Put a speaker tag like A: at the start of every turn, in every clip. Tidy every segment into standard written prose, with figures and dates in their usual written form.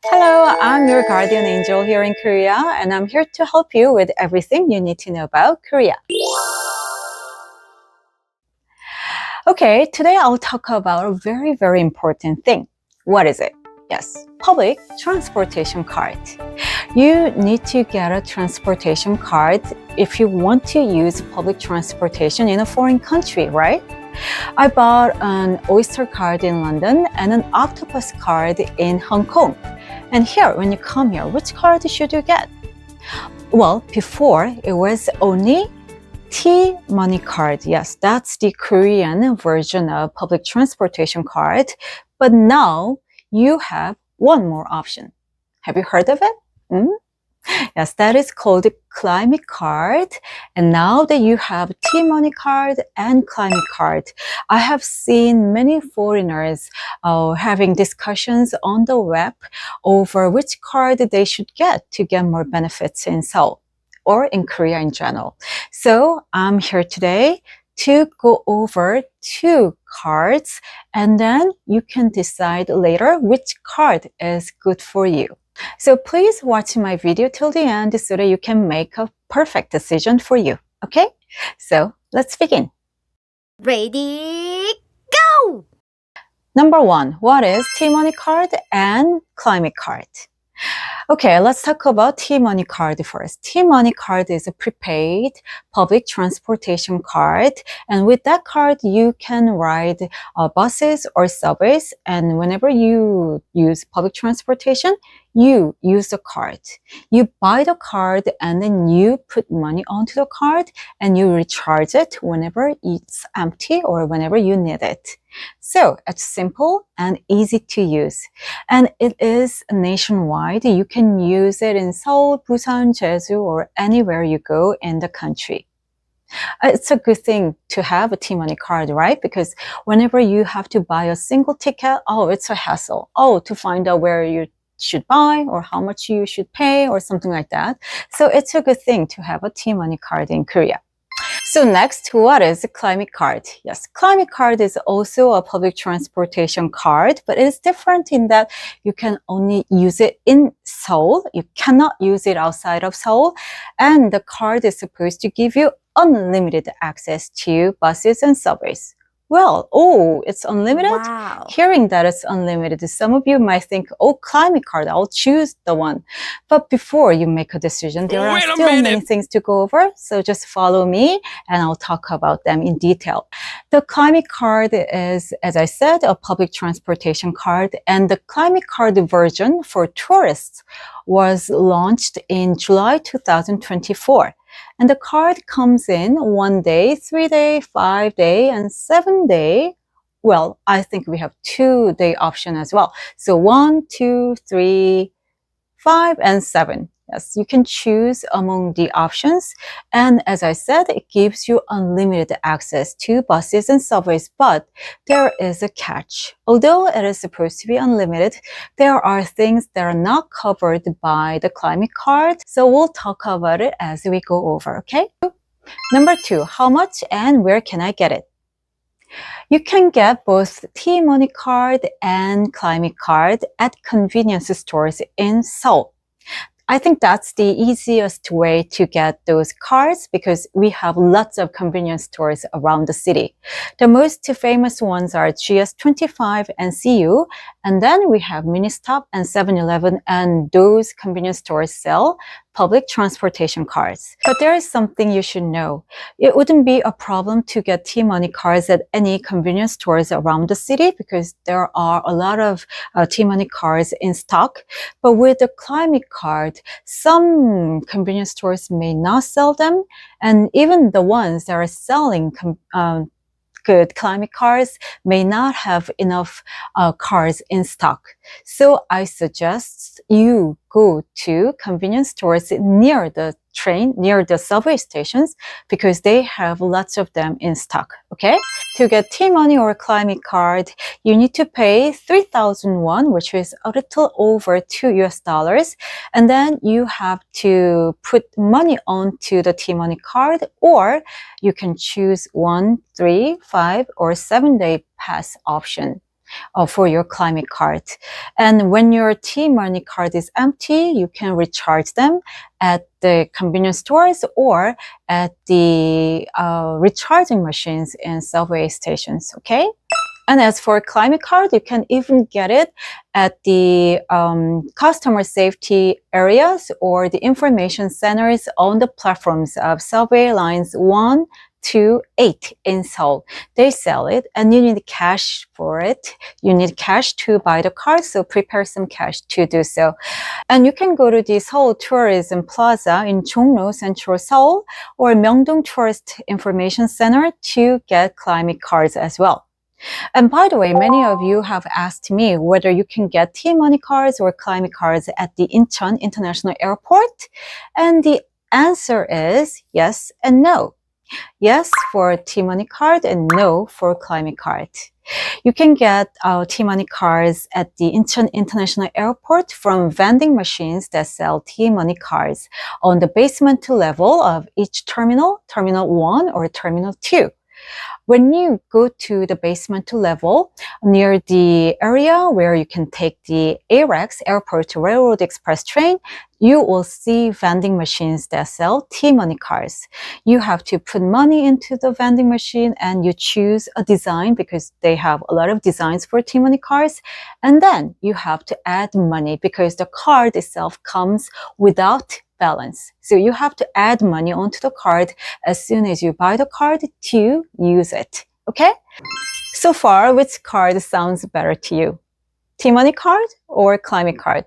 A: Hello, I'm your guardian angel here in Korea, and I'm here to help you with everything you need to know about Korea. Okay, today I'll talk about a very important thing. What is it? Yes, public transportation card. You need to get a transportation card if you want to use public transportation in a foreign country, right? I bought an Oyster card in London and an Octopus card in Hong Kong. And here, when you come here, which card should you get? Well, before it was only T-money card. Yes, that's the Korean version of public transportation card. But now you have one more option. Have you heard of it? Yes, that is called climate card. And now that you have T-money card and climate card, I have seen many foreigners having discussions on the web over which card they should get to get more benefits in Seoul or in Korea in general. So I'm here today to go over two cards, and then you can decide later which card is good for you. So please watch my video till the end so that you can make a perfect decision for you. Okay? So let's begin.
B: Ready, go!
A: Number one, what is T-money card and climate card? Okay, let's talk about T-money card first. T-money card is a prepaid public transportation card, and with that card, you can ride buses or subways, and whenever you use public transportation, you use the card. You buy the card, and then you put money onto the card, and you recharge it whenever it's empty or whenever you need it. So it's simple and easy to use. And it is nationwide. You can use it in Seoul, Busan, Jeju, or anywhere you go in the country. It's a good thing to have a T-money card, right? Because whenever you have to buy a single ticket, it's a hassle. To find out where you should buy or how much you should pay or something like that. So it's a good thing to have a T-money card in Korea. So next, what is a climate card? Yes, climate card is also a public transportation card, but it is different in that you can only use it in Seoul. You cannot use it outside of Seoul. And the card is supposed to give you unlimited access to buses and subways. Well, it's unlimited?
B: Wow.
A: Hearing that it's unlimited, some of you might think, climate card, I'll choose the one. But before you make a decision, there are still many things to go over. So just follow me and I'll talk about them in detail. The climate card is, as I said, a public transportation card. And the climate card version for tourists was launched in July 2024. And the card comes in 1 day, 3 day, 5 day, and 7 day. Well, I think we have 2 day option as well. So 1, 2, 3, 5, and 7. Yes, you can choose among the options. And as I said, it gives you unlimited access to buses and subways, but there is a catch. Although it is supposed to be unlimited, there are things that are not covered by the climate card. So we'll talk about it as we go over, okay? Number 2, how much and where can I get it? You can get both T-money card and climate card at convenience stores in Seoul. I think that's the easiest way to get those cards because we have lots of convenience stores around the city. The most famous ones are GS25 and CU, and then we have Ministop and 7-Eleven, and those convenience stores sell public transportation cards. But there is something you should know. It wouldn't be a problem to get T-money cards at any convenience stores around the city because there are a lot of T-money cards in stock. But with the climate card, some convenience stores may not sell them, and even the ones that are selling good climate cards may not have enough cards in stock. So I suggest you go to convenience stores near the train, near the subway stations, because they have lots of them in stock, okay? To get T-money or climate card, you need to pay 3,000 won, which is a little over $2. And then you have to put money onto the T-money card, or you can choose 1, 3, 5, or 7 day pass option. for your climate card. And when your T-money card is empty, you can recharge them at the convenience stores or at the recharging machines in subway stations, okay? And as for climate card, you can even get it at the customer safety areas or the information centers on the platforms of subway lines 1 to 8 in Seoul. They sell it and you need cash for it. You need cash to buy the card, so prepare some cash to do so. And you can go to the Seoul Tourism Plaza in Jongno, Central Seoul, or Myeongdong Tourist Information Center to get climate cards as well. And by the way, many of you have asked me whether you can get T-money cards or climate cards at the Incheon International Airport. And the answer is yes and no. Yes for T-money card and no for climate card. You can get T-money cards at the Incheon International Airport from vending machines that sell T-money cards on the basement level of each terminal, Terminal 1 or Terminal 2. When you go to the basement level near the area where you can take the AREX, Airport Railroad Express train, you will see vending machines that sell T-money cards. You have to put money into the vending machine and you choose a design because they have a lot of designs for T-money cards. And then you have to add money because the card itself comes without balance. So you have to add money onto the card as soon as you buy the card to use it. Okay? So far, which card sounds better to you? T-money card or climate card?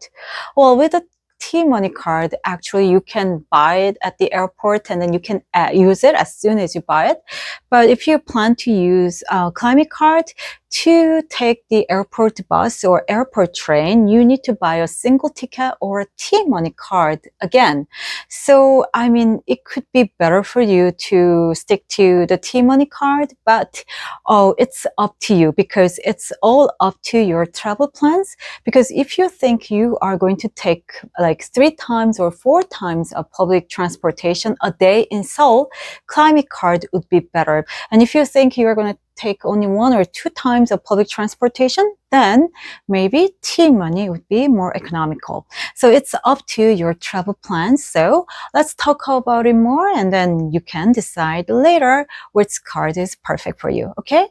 A: Well, with a T-money card, actually you can buy it at the airport and then you can use it as soon as you buy it. But if you plan to use a climate card to take the airport bus or airport train, you need to buy a single ticket or a T-money card again. So, I mean, it could be better for you to stick to the T-money card, but it's up to you because it's all up to your travel plans. Because if you think you are going to take like 3 times or 4 times of public transportation a day in Seoul, climate card would be better. And if you think you're going to take only 1 or 2 times of public transportation, then maybe T-money would be more economical. So it's up to your travel plans. So let's talk about it more and then you can decide later which card is perfect for you, okay?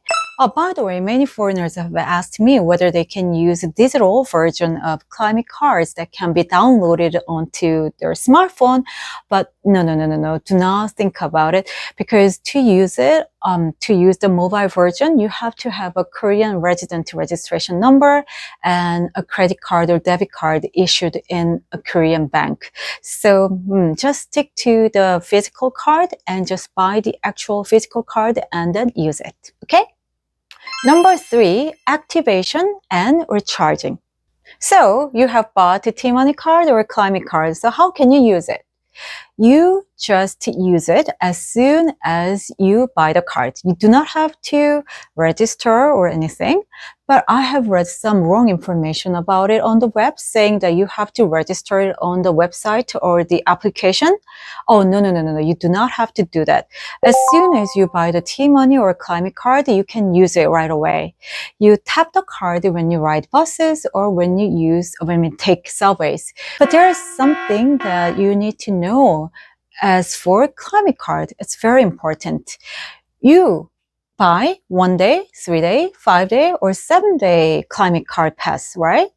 A: By the way, many foreigners have asked me whether they can use a digital version of climate cards that can be downloaded onto their smartphone. But no, do not think about it because to use it, to use the mobile version, you have to have a Korean resident registration number and a credit card or debit card issued in a Korean bank. So just stick to the physical card and just buy the actual physical card and then use it, okay? Number 3, activation and recharging. So you have bought a T-money card or a climate card. So how can you use it? You just use it as soon as you buy the card. You do not have to register or anything, but I have read some wrong information about it on the web saying that you have to register it on the website or the application. Oh, no. You do not have to do that. As soon as you buy the T-money or climate card, you can use it right away. You tap the card when you ride buses or when you take subways. But there is something that you need to know. As for climate card, it's very important. You buy 1 day, 3 day, 5 day, or 7 day climate card pass, right?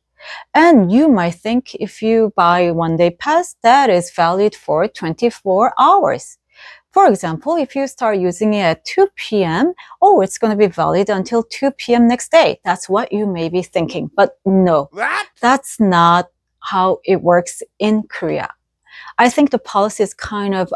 A: And you might think if you buy 1 day pass, that is valid for 24 hours. For example, if you start using it at 2 p.m., it's going to be valid until 2 p.m. next day. That's what you may be thinking. But no, that's not how it works in Korea. I think the policy is kind of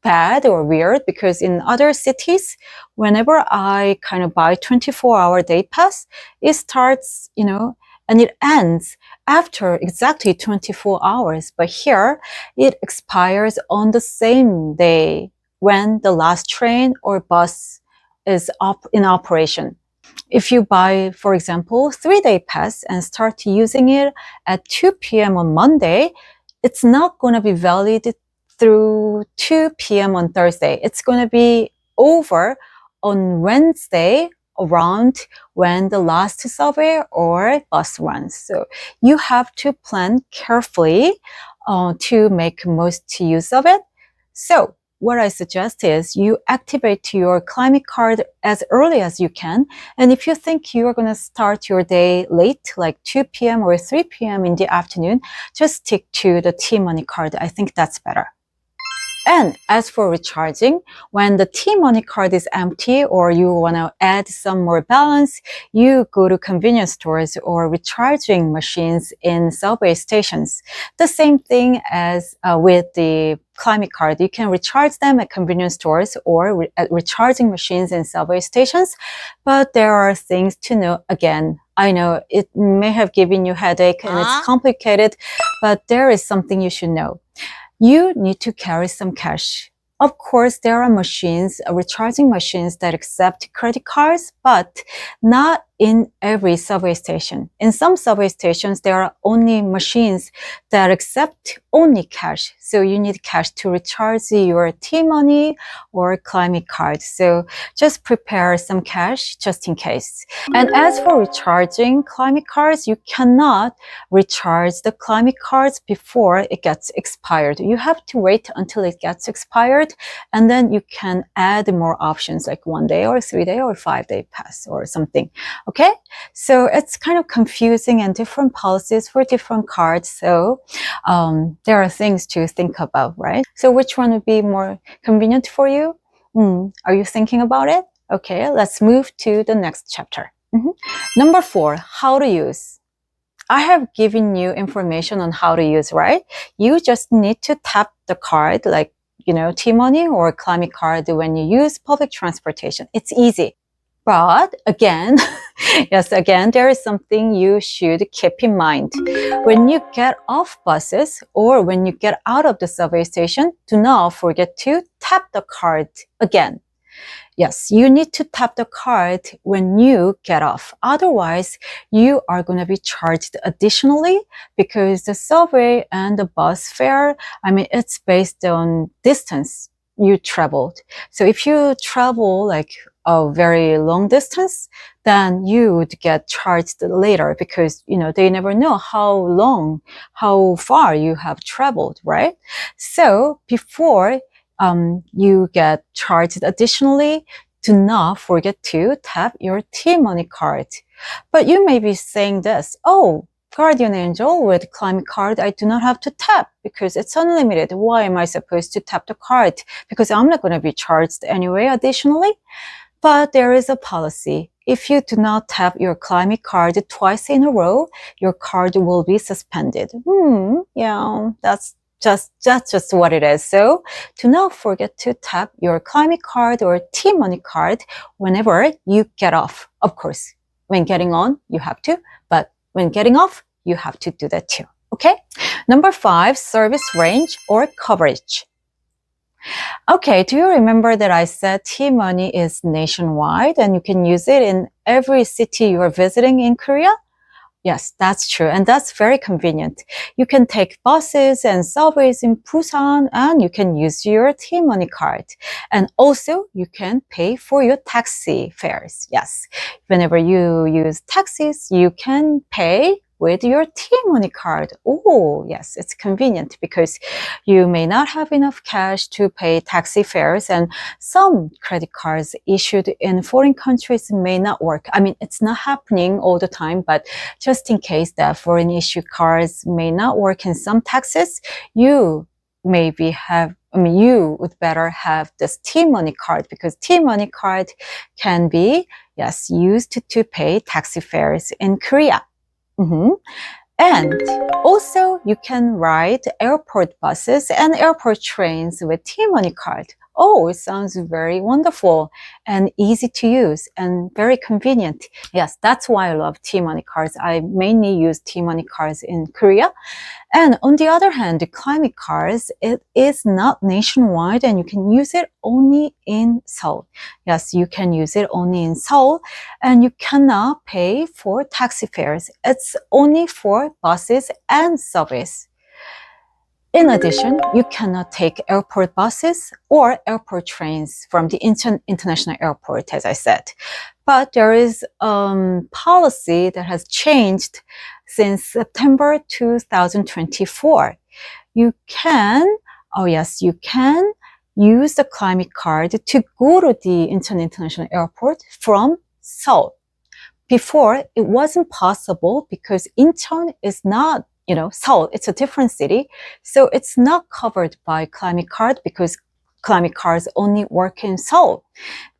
A: bad or weird because in other cities, whenever I kind of buy 24-hour day pass, it starts, and it ends after exactly 24 hours. But here, it expires on the same day when the last train or bus is in operation. If you buy, for example, 3-day pass and start using it at 2 p.m. on Monday, it's not going to be valid through 2 p.m. on Thursday. It's going to be over on Wednesday around when the last subway or bus runs. So you have to plan carefully to make most use of it. So what I suggest is you activate your climate card as early as you can. And if you think you're going to start your day late, like 2 p.m. or 3 p.m. in the afternoon, just stick to the T-Money card. I think that's better. And as for recharging, when the T-Money card is empty or you want to add some more balance, you go to convenience stores or recharging machines in subway stations. The same thing as with the climate card. You can recharge them at convenience stores or at recharging machines in subway stations. But there are things to know. Again, I know it may have given you headache and it's complicated, but there is something you should know. You need to carry some cash. Of course, there are machines, recharging machines that accept credit cards, but not in every subway station. In some subway stations, there are only machines that accept only cash. So you need cash to recharge your T-Money or climate card. So just prepare some cash just in case. And as for recharging climate cards, you cannot recharge the climate cards before it gets expired. You have to wait until it gets expired, and then you can add more options like 1 day or 3 day or 5 day pass or something. Okay, so it's kind of confusing and different policies for different cards. So there are things to think about, right? So which one would be more convenient for you? Are you thinking about it? Okay, let's move to the next chapter. Number 4, how to use. I have given you information on how to use, right? You just need to tap the card like, T-Money or climate card when you use public transportation. It's easy. But again, there is something you should keep in mind. When you get off buses or when you get out of the subway station, do not forget to tap the card again. Yes, you need to tap the card when you get off. Otherwise, you are going to be charged additionally because the subway and the bus fare, it's based on distance you traveled. So if you travel like a very long distance, then you would get charged later because, they never know how far you have traveled, right? So before you get charged additionally, do not forget to tap your T-Money card. But you may be saying this, Guardian Angel, with climate card, I do not have to tap because it's unlimited. Why am I supposed to tap the card? Because I'm not going to be charged anyway additionally. But there is a policy. If you do not tap your climate card twice in a row, your card will be suspended. That's just what it is. So do not forget to tap your climate card or T-Money card whenever you get off. Of course, when getting on, you have to, but when getting off, you have to do that too. Okay? Number 5, service range or coverage. Okay, do you remember that I said T-Money is nationwide and you can use it in every city you are visiting in Korea? Yes, that's true. And that's very convenient. You can take buses and subways in Busan and you can use your T-Money card. And also you can pay for your taxi fares. Yes. Whenever you use taxis, you can pay with your T-Money card. Oh, yes, it's convenient because you may not have enough cash to pay taxi fares and some credit cards issued in foreign countries may not work. It's not happening all the time, but just in case that foreign issue cards may not work in some taxes, you would better have this T-Money card because T-Money card can be, used to pay taxi fares in Korea. And also, you can ride airport buses and airport trains with T-Money card. Oh, it sounds very wonderful and easy to use and very convenient. Yes, that's why I love T-Money cards. I mainly use T-Money cards in Korea. And on the other hand, the climate cards, it is not nationwide and you can use it only in Seoul. Yes, you can use it only in Seoul and you cannot pay for taxi fares. It's only for buses and subways. In addition, you cannot take airport buses or airport trains from the international airport, as I said. But there is policy that has changed since September 2024. You can, oh yes, you can use the climate card to go to the international airport from Seoul. Before, it wasn't possible because Incheon is not, Seoul, it's a different city. So it's not covered by climate card because climate cards only work in Seoul.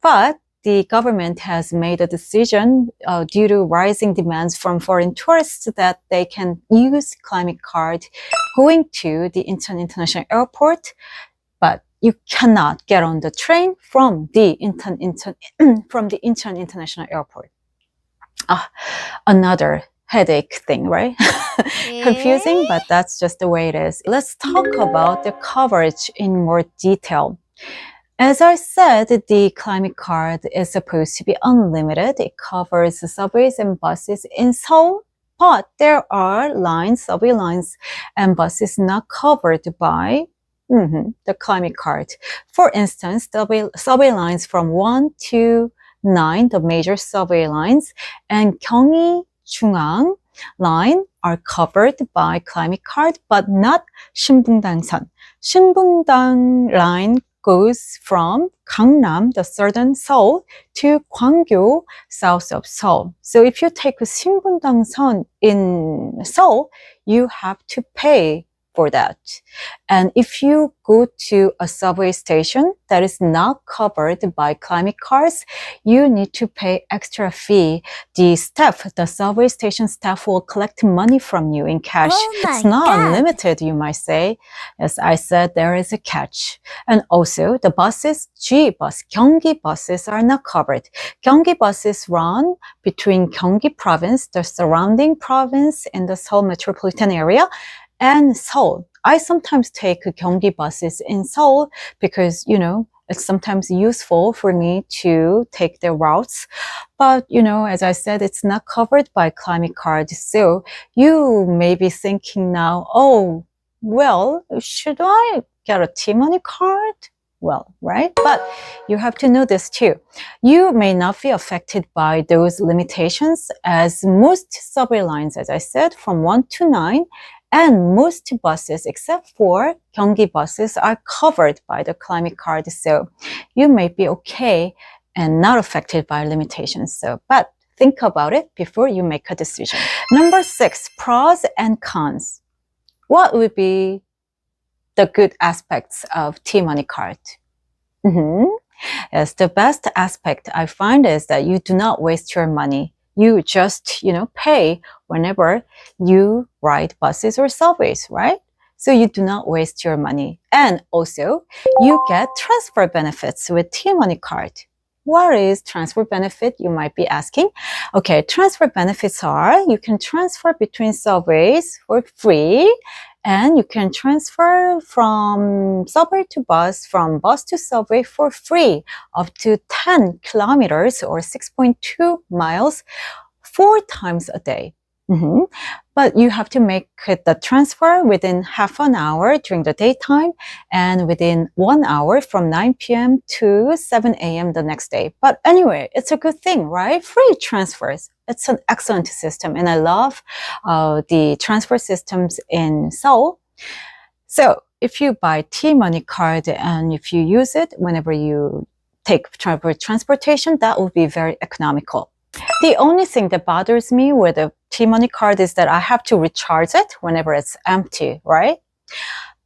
A: But the government has made a decision due to rising demands from foreign tourists that they can use climate card going to the Incheon International Airport, but you cannot get on the train from the Incheon International Airport. Another headache thing, right? Confusing, but that's just the way it is. Let's talk about the coverage in more detail. As I said, the climate card is supposed to be unlimited. It covers subways and buses in Seoul, but there are subway lines and buses not covered by the climate card. For instance, subway lines from 1 to 9, the major subway lines, and Gyeonggi-Jungang line are covered by climate card, but not Shinbundang-san. Shinbundang line goes from Gangnam, the southern Seoul, to Gwangju, south of Seoul. So if you take a Shinbundang-san in Seoul, you have to pay for that. And if you go to a subway station that is not covered by climate cards, you need to pay extra fee. The subway station staff will collect money from you in cash. It's not unlimited, you might say. As I said, there is a catch. And also the buses, G-bus, Gyeonggi buses are not covered. Gyeonggi buses run between Gyeonggi province, the surrounding province in the Seoul metropolitan area, and Seoul. I sometimes take Gyeonggi buses in Seoul because, it's sometimes useful for me to take the routes. But, as I said, it's not covered by climate card. So you may be thinking now, oh, well, should I get a T-money card? Well, right? But you have to know this too. You may not be affected by those limitations as most subway lines, as I said, from 1 to 9, and most buses, except for Gyeonggi buses, are covered by the climate card. So you may be okay and not affected by limitations. But think about it before you make a decision. Number 6, pros and cons. What would be the good aspects of T-money card? Yes, the best aspect I find is that you do not waste your money. You just, pay whenever you ride buses or subways, right? So you do not waste your money. And also, you get transfer benefits with T-money card. What is transfer benefit, you might be asking? Okay, transfer benefits are you can transfer between subways for free, and you can transfer from subway to bus, from bus to subway for free, up to 10 kilometers or 6.2 miles, 4 times a day. But you have to make the transfer within half an hour during the daytime and within 1 hour from 9 p.m. to 7 a.m. the next day. But anyway, it's a good thing, right? Free transfers. It's an excellent system. And I love the transfer systems in Seoul. So if you buy T-money card and if you use it whenever you take transportation, that will be very economical. The only thing that bothers me with a T-money card is that I have to recharge it whenever it's empty, right?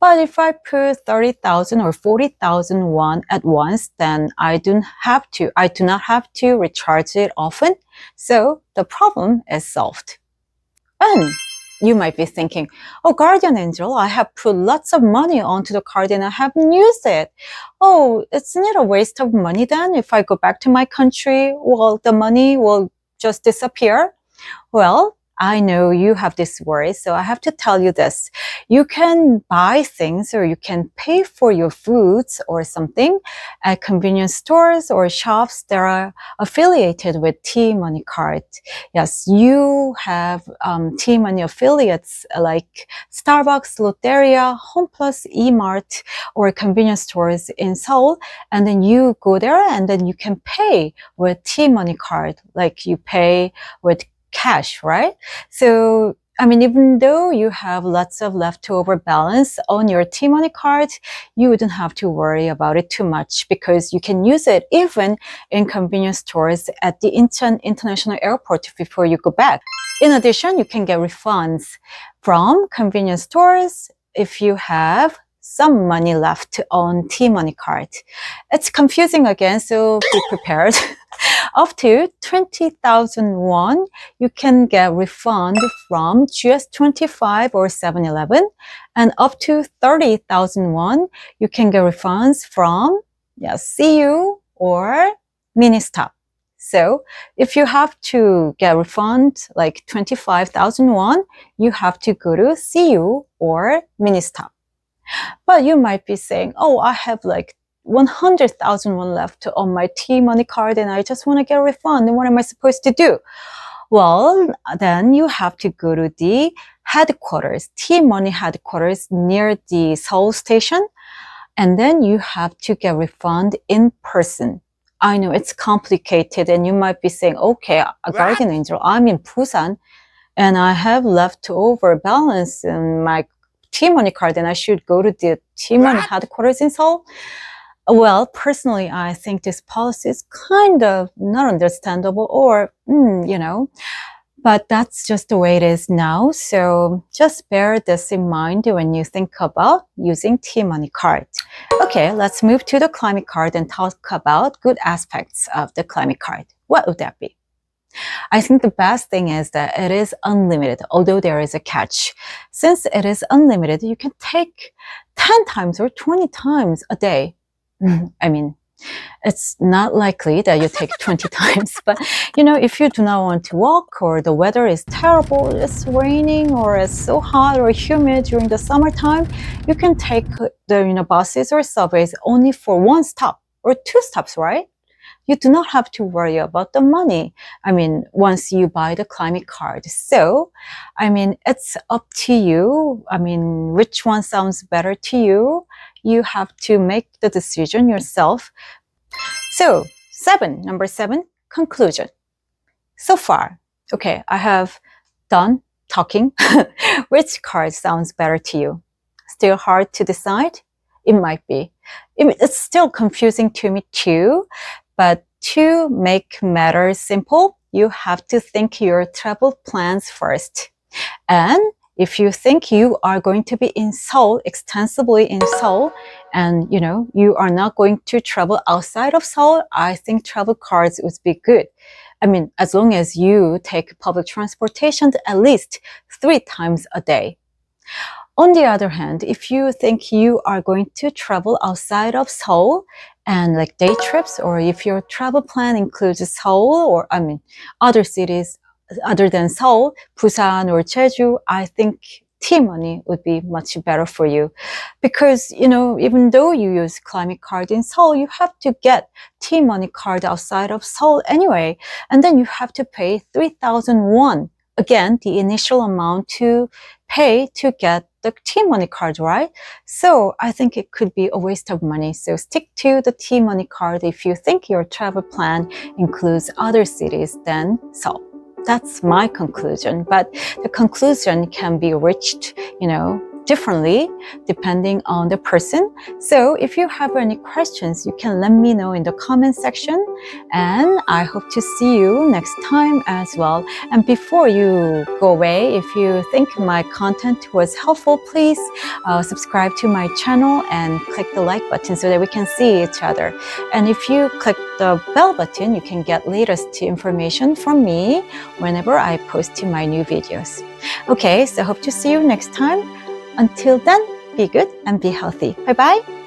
A: But if I put 30,000 or 40,000 won at once, then I do not have to recharge it often. So the problem is solved. And you might be thinking, oh, Guardian Angel, I have put lots of money onto the card and I haven't used it. Oh, isn't it a waste of money then? If I go back to my country, well, the money will just disappear. Well, I know you have this worry, so I have to tell you this. You can buy things or you can pay for your foods or something at convenience stores or shops that are affiliated with T-Money card. Yes, you have T-Money affiliates like Starbucks, Lotteria, HomePlus, eMart, or convenience stores in Seoul, and then you go there and then you can pay with T-Money card, like you pay with cash, right? So, I mean, even though you have lots of leftover balance on your T-Money card, you wouldn't have to worry about it too much because you can use it even in convenience stores at the Incheon International Airport before you go back. In addition, you can get refunds from convenience stores if you have some money left on T-Money card. It's confusing again, so be prepared. Up to 20,000 won, you can get refund from GS25 or 7-Eleven. And up to 30,000 won, you can get refunds from CU or Ministop. So if you have to get refund like 25,000 won, you have to go to CU or Ministop. But you might be saying, oh, I have like 100,000 won left on my T-Money card and I just want to get a refund. And what am I supposed to do? Well, then you have to go to the headquarters, T-Money headquarters near the Seoul station. And then you have to get refund in person. I know it's complicated and you might be saying, okay, a guardian angel, I'm in Busan and I have leftover balance in my T-Money card and I should go to the T-Money headquarters in Seoul. Well, personally, I think this policy is kind of not understandable or, but that's just the way it is now. So just bear this in mind when you think about using T-Money card. Okay, let's move to the climate card and talk about good aspects of the climate card. What would that be? I think the best thing is that it is unlimited, although there is a catch. Since it is unlimited, you can take 10 times or 20 times a day. I mean, it's not likely that you take 20 times, but if you do not want to walk or the weather is terrible, it's raining or it's so hot or humid during the summertime, you can take the buses or subways only for one stop or two stops, right? You do not have to worry about the money. I mean, once you buy the climate card. So, I mean, it's up to you. I mean, which one sounds better to you? You have to make the decision yourself. So, number 7, conclusion. So far, okay, I have done talking. Which card sounds better to you? Still hard to decide? It might be. It's still confusing to me too. But to make matters simple, you have to think your travel plans first. And if you think you are going to be in Seoul, extensively in Seoul, and you are not going to travel outside of Seoul, I think travel cards would be good. I mean, as long as you take public transportation at least 3 times a day. On the other hand, if you think you are going to travel outside of Seoul and like day trips, or if your travel plan includes Seoul or other cities other than Seoul, Busan or Jeju, I think T-Money would be much better for you. Because, even though you use climate card in Seoul, you have to get T-Money card outside of Seoul anyway. And then you have to pay 3,000 won. Again, the initial amount to pay to get the T-Money card, right? So I think it could be a waste of money. So stick to the T-Money card if you think your travel plan includes other cities than Seoul. That's my conclusion. But the conclusion can be reached, differently depending on the person. So if you have any questions, you can let me know in the comment section. And I hope to see you next time as well. And before you go away, if you think my content was helpful, please subscribe to my channel and click the like button so that we can see each other. And if you click the bell button, you can get latest information from me whenever I post my new videos. Okay, so hope to see you next time. Until then, be good and be healthy. Bye-bye.